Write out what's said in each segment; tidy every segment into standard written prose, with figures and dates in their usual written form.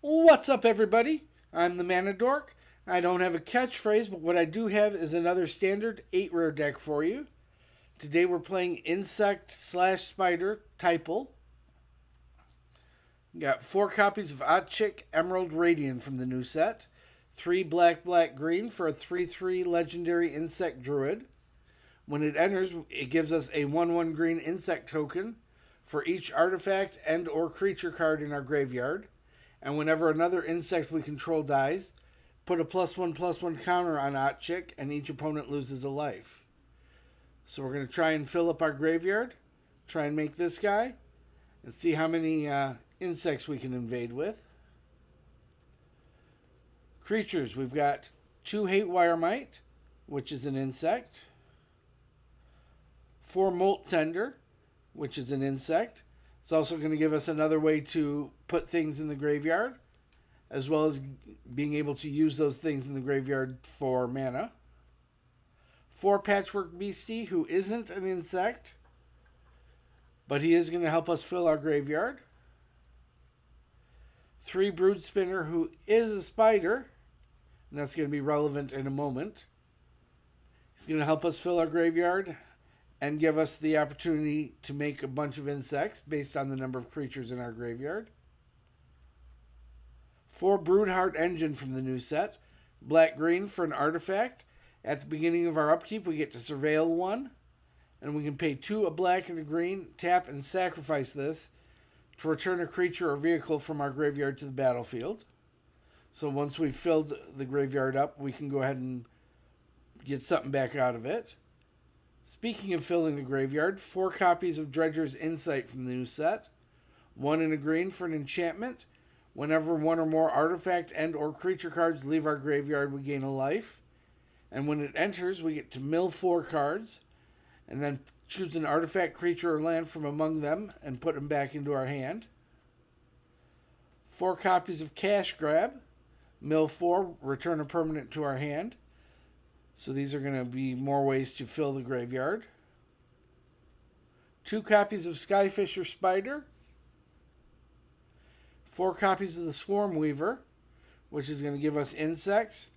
What's up, everybody? I'm the Mana Dork. I don't have a catchphrase, but what I do have is another standard 8 rare deck for you. Today we're playing Insect slash Spider Typal. Got 4 copies of Aatchik Emerald Radian from the new set. 3 black, black, green for a 3/3 legendary insect druid. When it enters, it gives us a 1/1 green insect token for each artifact and or creature card in our graveyard. And whenever another insect we control dies, put a +1/+1 counter on Aatchik, and each opponent loses a life. So we're going to try and fill up our graveyard, try and make this guy, and see how many insects we can invade with. Creatures, we've got 2 Haywire Mite, which is an insect. 4 Molt Tender, which is an insect. It's also going to give us another way to put things in the graveyard, as well as being able to use those things in the graveyard for mana. 4 Patchwork Beastie, who isn't an insect, but he is going to help us fill our graveyard. 3 Broodspinner, who is a spider, and that's going to be relevant in a moment. He's going to help us fill our graveyard and give us the opportunity to make a bunch of insects based on the number of creatures in our graveyard. 4 Broodheart Engine from the new set. Black-green for an artifact. At the beginning of our upkeep, we get to surveil 1. And we can pay 2 a black and a green, tap and sacrifice this to return a creature or vehicle from our graveyard to the battlefield. So once we've filled the graveyard up, we can go ahead and get something back out of it. Speaking of filling the graveyard, 4 copies of Dredger's Insight from the new set. 1 in a green for an enchantment. Whenever 1 or more artifact and or creature cards leave our graveyard, we gain a life. And when it enters, we get to mill 4 cards, and then choose an artifact, creature, or land from among them, and put them back into our hand. 4 copies of Cash Grab. Mill 4, return a permanent to our hand. So these are going to be more ways to fill the graveyard. 2 copies of Skyfisher Spider. 4 copies of the Swarmweaver, which is going to give us insects.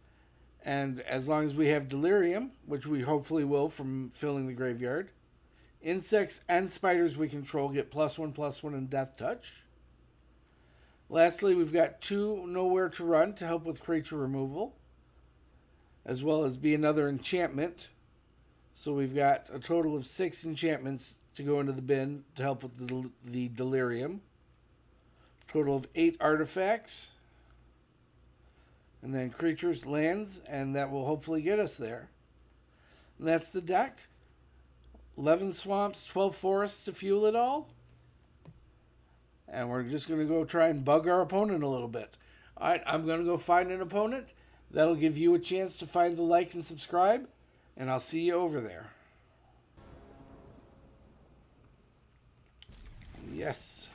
And as long as we have Delirium, which we hopefully will from filling the graveyard, insects and spiders we control get +1/+1 and Death Touch. Lastly, we've got 2 Nowhere to Run to help with creature removal, as well as be another enchantment. So we've got a total of 6 enchantments to go into the bin to help with the Delirium. Total of 8 artifacts. And then creatures, lands, and that will hopefully get us there. And that's the deck. 11 swamps, 12 forests to fuel it all. And we're just going to go try and bug our opponent a little bit. Alright, I'm going to go find an opponent. That'll give you a chance to find the like and subscribe, and I'll see you over there. Yes.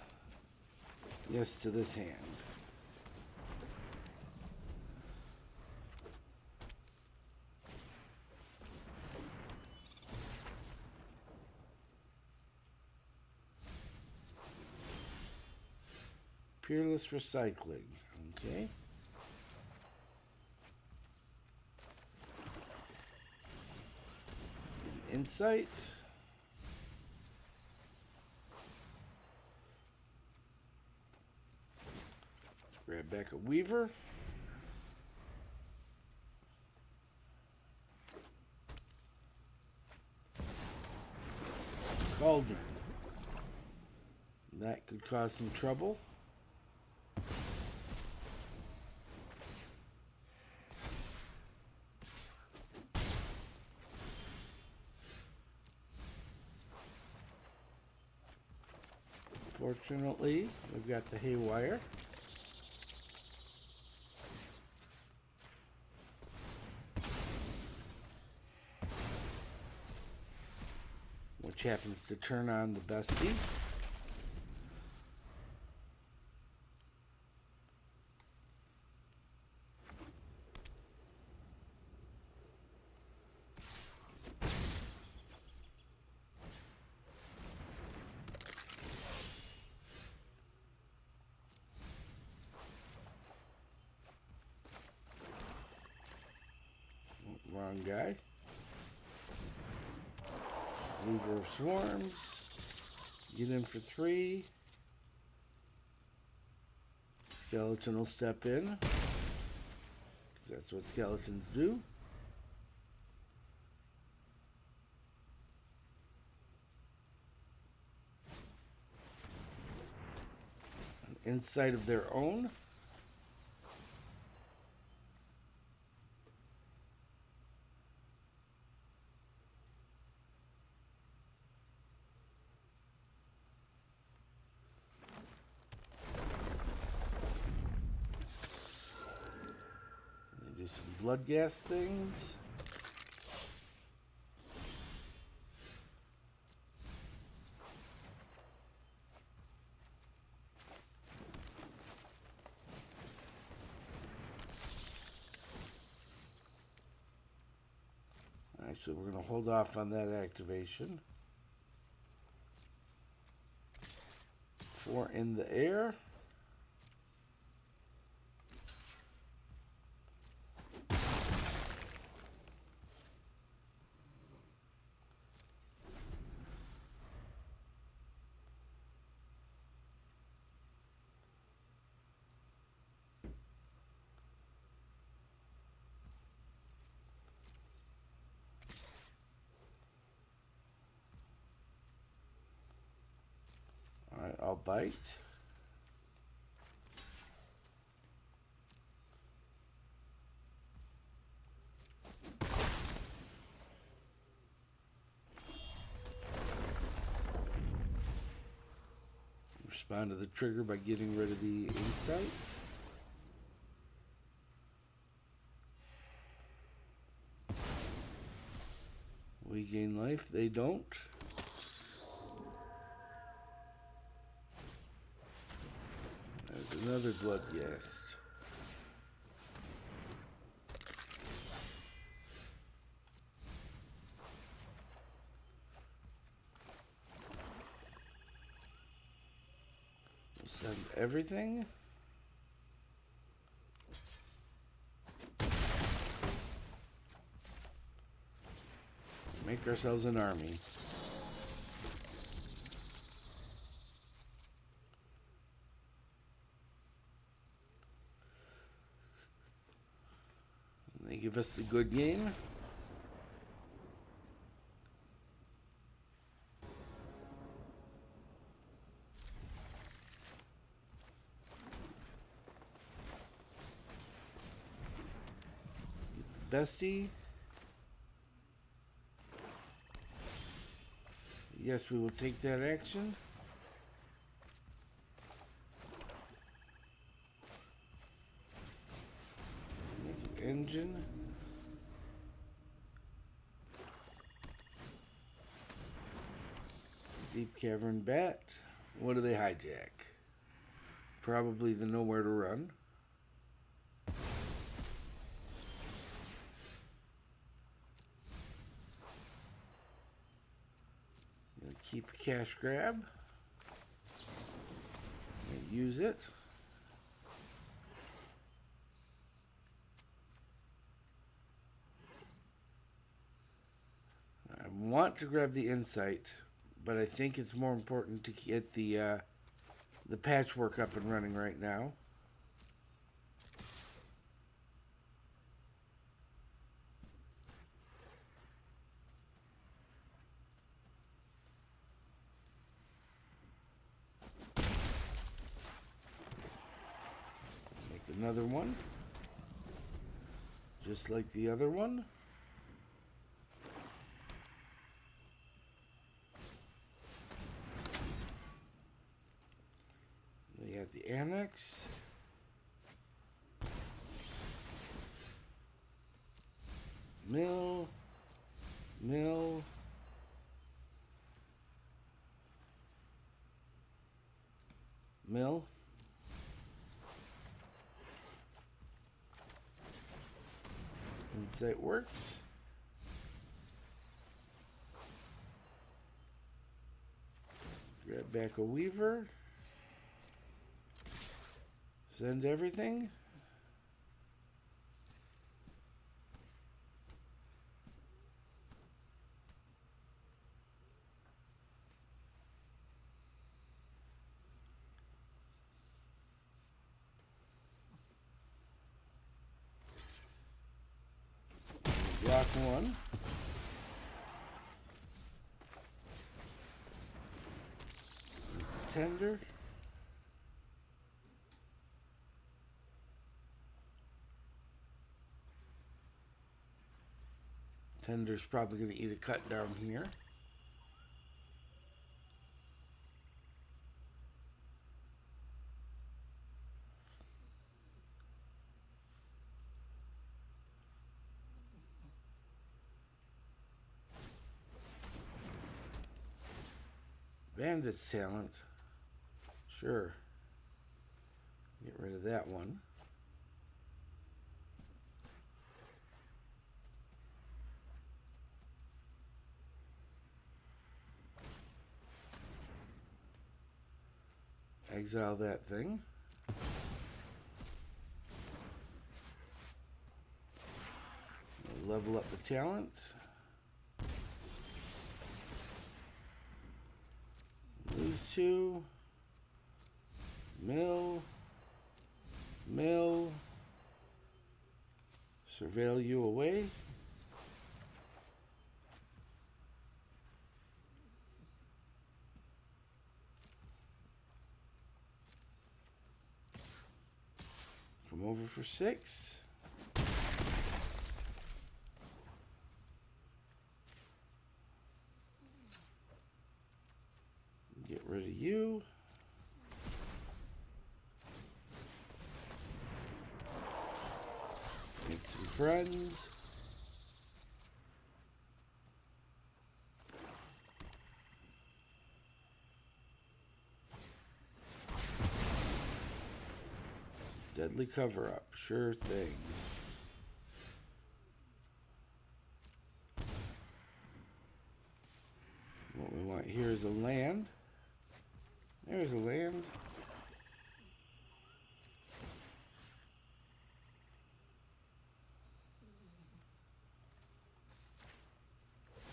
Yes to this hand. Peerless Recycling. Okay. Insight. Let's grab back a Weaver. Cauldron. That could cause some trouble. Fortunately, we've got the Haywire. Which happens to turn on the Bestie. Wrong guy. Weaver of Swarms. Get in for 3. Skeleton will step in, because that's what skeletons do. An insight of their own. Do some blood gas things. Actually, we're going to hold off on that activation. 4 in the air. Alright, I'll bite. Respond to the trigger by getting rid of the insight. We gain life, they don't. There's another blood ghast. We'll send everything. Make ourselves an army. They give us the good game. Bestie. Yes, we will take that action. Make an engine. Deep Cavern Bat. What do they hijack? Probably the Nowhere to Run. Keep a cash grab and use it. I want to grab the insight, but I think it's more important to get the patchwork up and running right now. Another one, just like the other one. We got the annex. Mill. Mill. Mill. Insight works. Grab back a Weaver. Send everything. Block 1. Tender. Tender's probably going to eat a cut down here. Bandit's talent. Sure. Get rid of that one. Exile that thing. Level up the talent. Lose 2. Mill. Surveil you away. Come over for 6. Get rid of you. Make some friends. Deadly cover-up, sure thing. What we want here is a land. There's a land.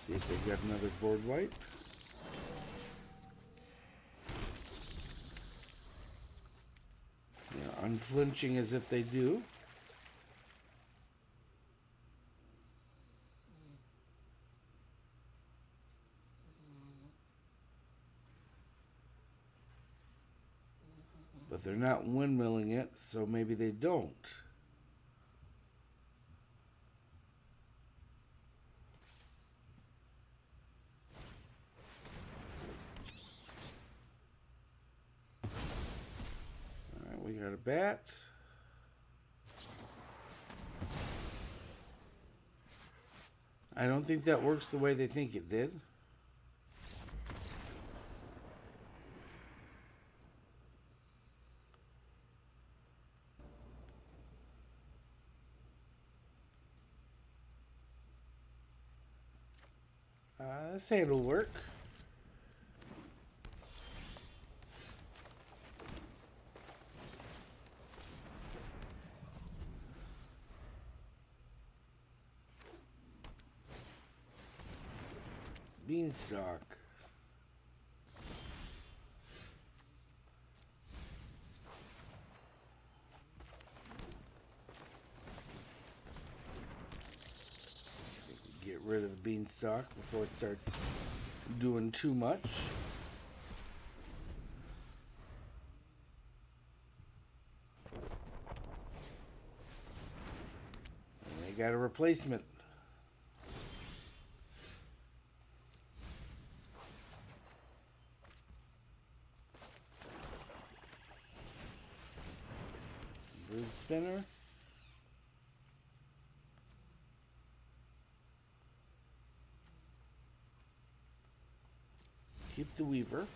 See if they've got another board wipe. Yeah, unflinching as if they do. But they're not windmilling it, so maybe they don't. Alright, we got a bat. I don't think that works the way they think it did. This hand will work. Beanstalk. Get rid of the beanstalk before it starts doing too much. And they got a replacement. Broodspinner. Keep the Weaver.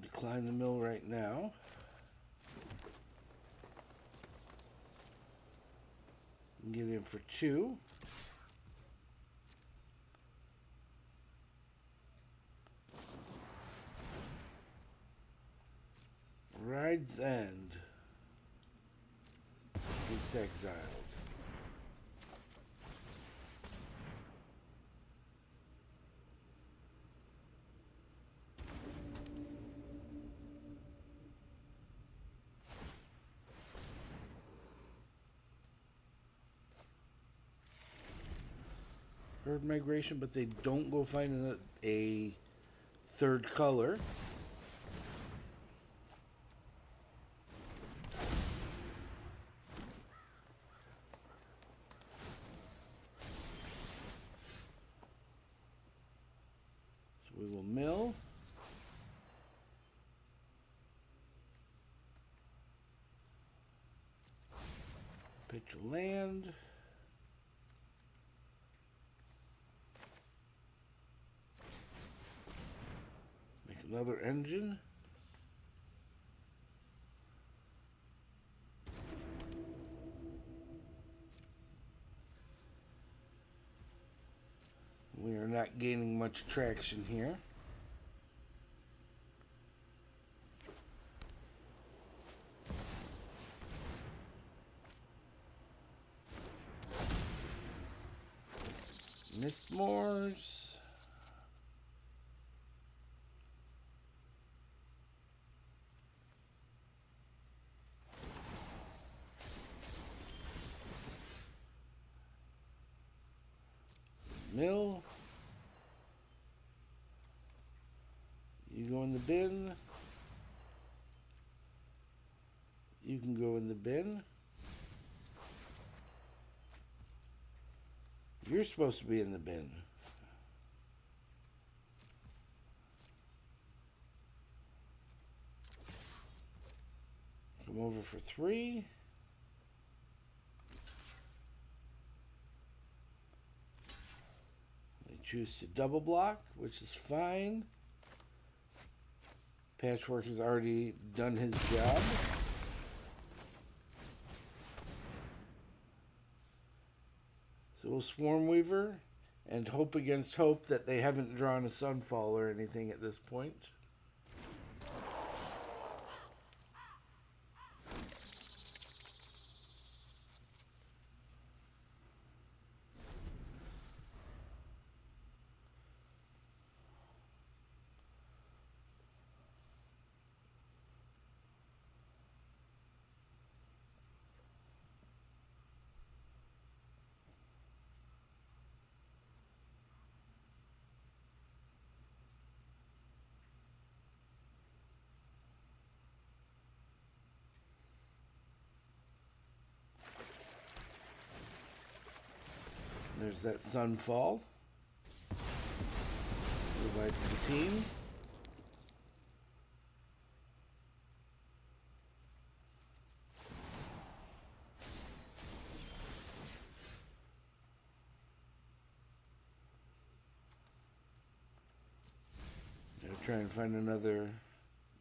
Decline the mill right now. Get in for 2. Tide's End. It's exiled. Bird migration, but they don't go find a third color. So we will mill. Pitch a land. Another engine. We are not gaining much traction here. Mistmoors. Mill. You go in the bin. You can go in the bin. You're supposed to be in the bin. Come over for 3. Choose to double block, which is fine. Patchwork has already done his job. So we'll Swarmweaver and hope against hope that they haven't drawn a Sunfall or anything at this point. There's that Sunfall. Goodbye to the team. Gotta try and find another.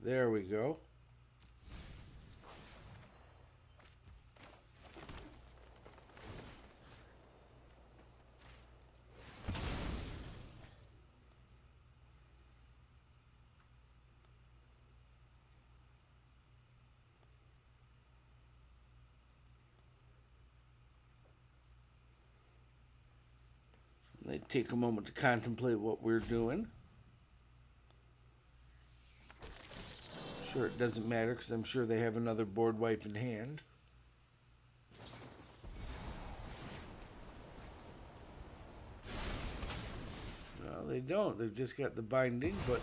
There we go. They take a moment to contemplate what we're doing. Sure, it doesn't matter because I'm sure they have another board wipe in hand. No, they don't. They've just got the binding, but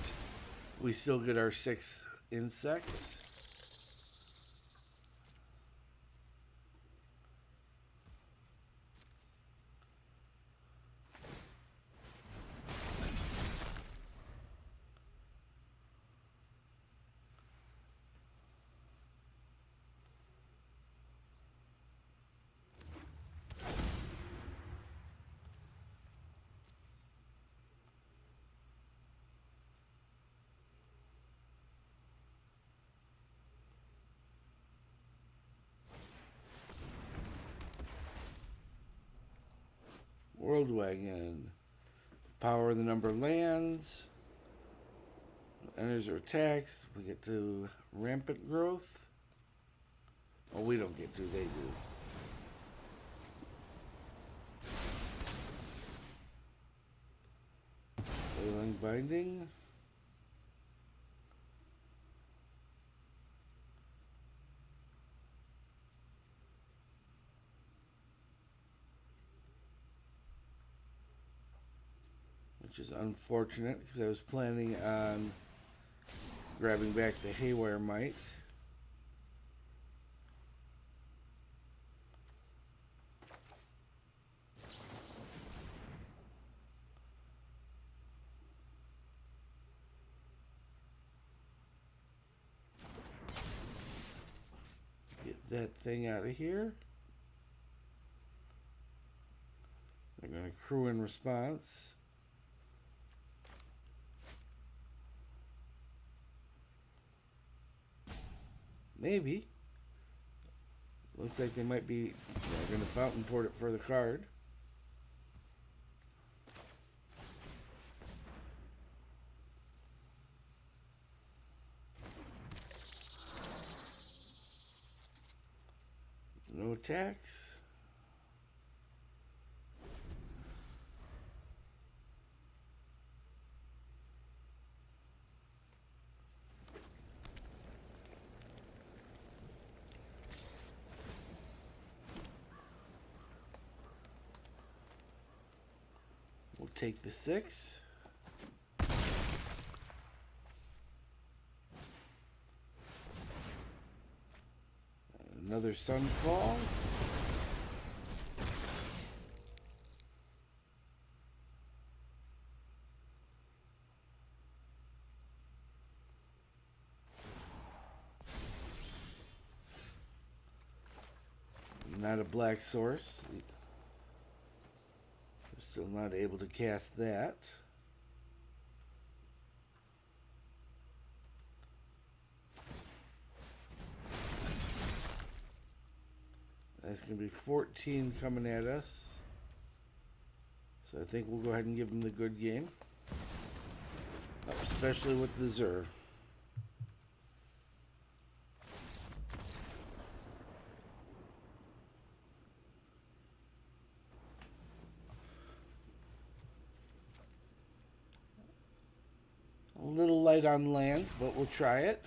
we still get our 6 insects. World Wagon. Power the number of lands. Enters or attacks. We get to rampant growth. Oh, we don't get to, they do. Wailing binding. Which is unfortunate because I was planning on grabbing back the Haywire Mite. Get that thing out of here. They're going to crew in response. Maybe. Looks like they might be going to fountain port it for the card. No attacks. We'll take the 6. Another Sunfall. Not a black source. Still not able to cast that. That's going to be 14 coming at us. So I think we'll go ahead and give them the good game. Especially with the Zur. A little light on lands, but we'll try it.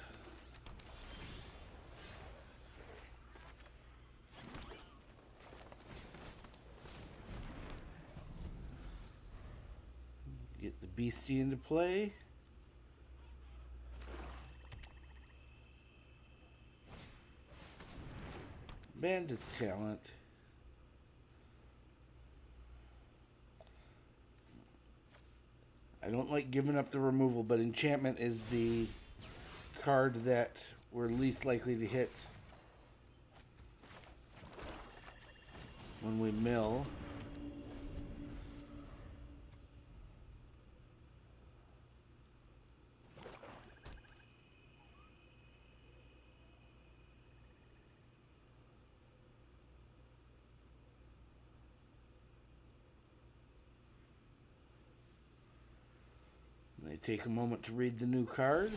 Get the Beastie into play. Bandit's Talent. I don't like giving up the removal, but Enchantment is the card that we're least likely to hit when we mill. They take a moment to read the new card.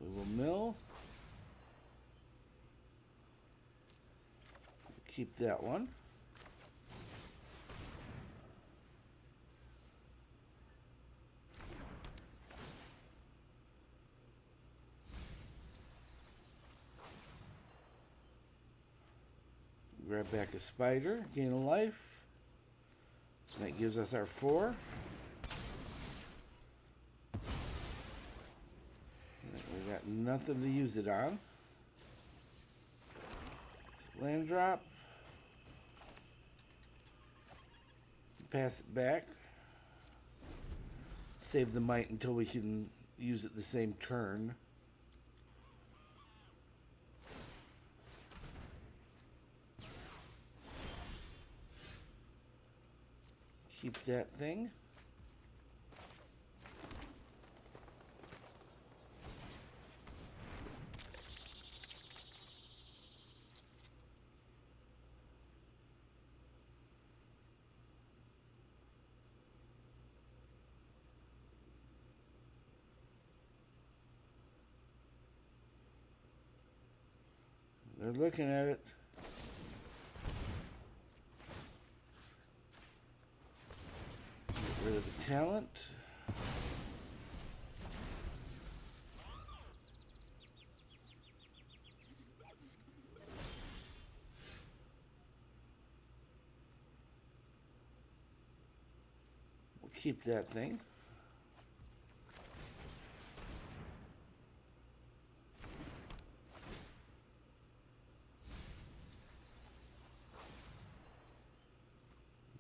We will mill. Keep that one. Grab back a Spider, gain a life. That gives us our 4. We got nothing to use it on. Land drop. Pass it back. Save the Mite until we can use it the same turn. Keep that thing. They're looking at it. Get rid of the talent. We'll keep that thing.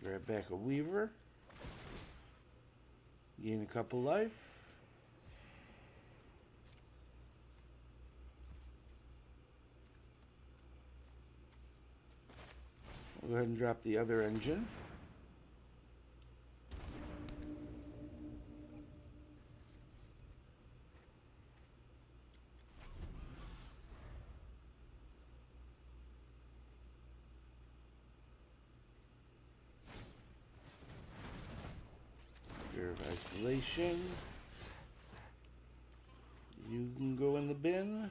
Grab back a Weaver. Gain a couple life. We'll go ahead and drop the other engine. Of isolation. You can go in the bin.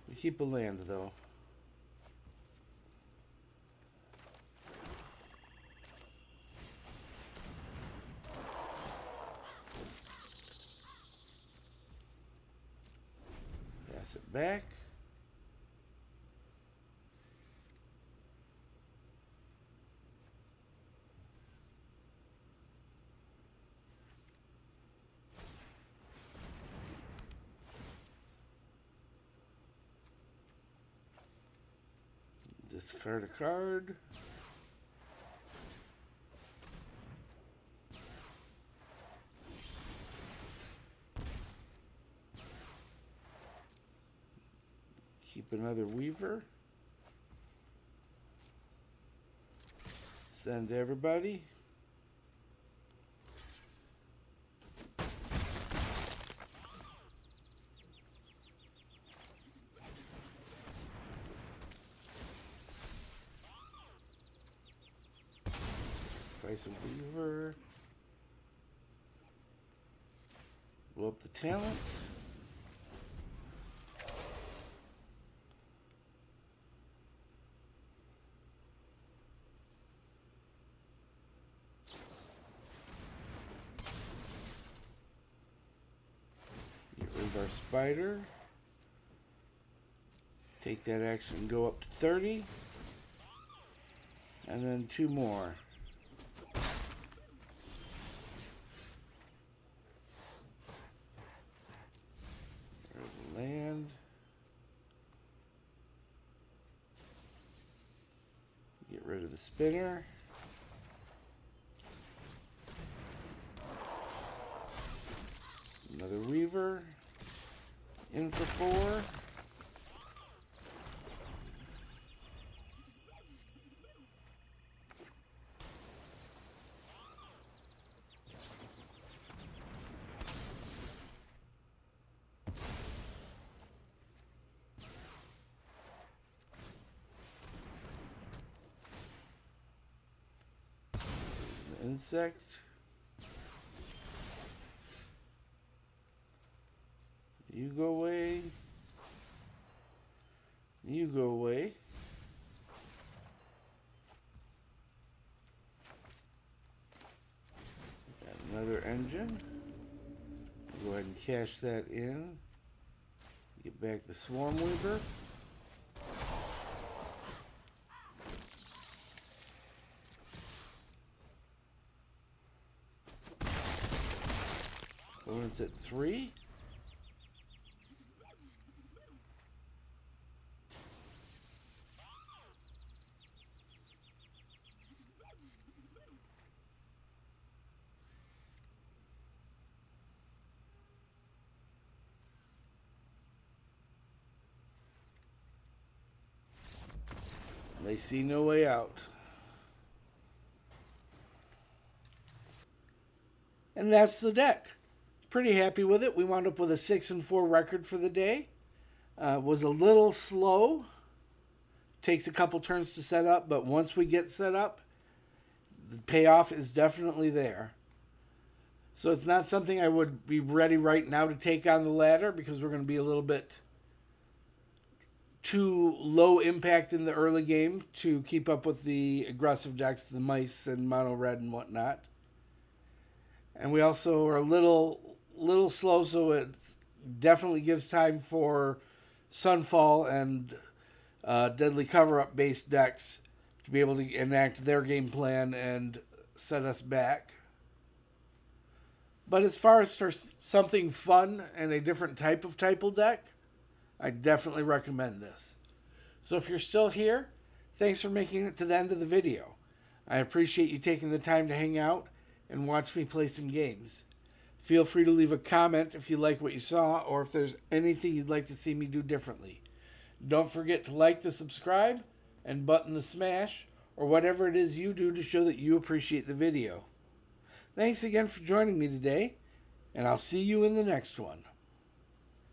We keep a land though. Pass it back. Discard a card. Keep another Weaver. Send everybody. Price of Weaver. Blow up the talent. Get rid of our Spider. Take that action, go up to 30. And then 2 more. Land. Get rid of the spinner. Another Weaver. In for 4. Insect. You go away. You go away. Got another engine. Go ahead and cash that in. Get back the Swarmweaver. Opponent's at 3. They see no way out. And that's the deck. Pretty happy with it. We wound up with a 6-4 record for the day. Was a little slow. Takes a couple turns to set up, but once we get set up, the payoff is definitely there. So it's not something I would be ready right now to take on the ladder because we're going to be a little bit too low impact in the early game to keep up with the aggressive decks, the mice and mono red and whatnot. And we also are a little slow, so it definitely gives time for Sunfall and Deadly Cover-Up based decks to be able to enact their game plan and set us back. But as far as for something fun and a different type of Typal deck, I definitely recommend this. So if you're still here, thanks for making it to the end of the video. I appreciate you taking the time to hang out and watch me play some games. Feel free to leave a comment if you like what you saw or if there's anything you'd like to see me do differently. Don't forget to like the subscribe and button the smash or whatever it is you do to show that you appreciate the video. Thanks again for joining me today, and I'll see you in the next one.